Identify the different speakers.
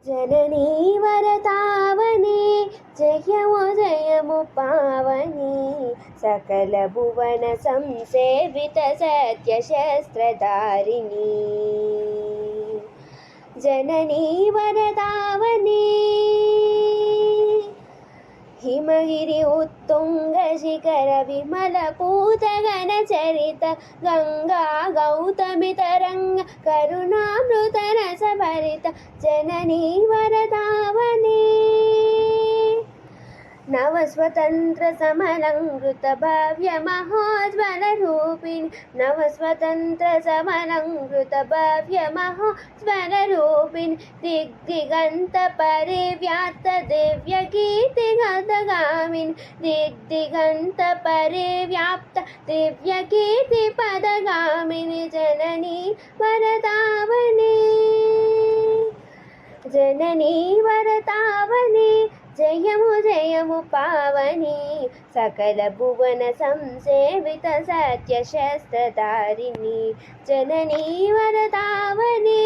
Speaker 1: जननी वरतावनी जयमु जयमु पावनी सकल भुवन संसेवित सत्यशस्त्रधारिणी जननी वरदावनी हिमगिरि उत्तुंग शिखर विमल पूत गण चरित गंगा गौतमी तरंग करुणामृत रस भरित जननी वरदावनी नव स्वतंत्र समलंकृत भव्य महोज्वल रूपिणी नव स्वतंत्र समलंकृत भव्य महोज्वल रूपिणी दिग्दिगंत परिव्याप्त दिव्य कीर्ति गतगामिनी दिग्दिगंत परिव्याप्त दिव्य कीर्ति पदगामिनी जननी वरदावनी जननी वरदावनी जयमु जयमु पावनी सकल भुवन संसेवित सत्यशस्त्रधारिणी जननी वरदावनी।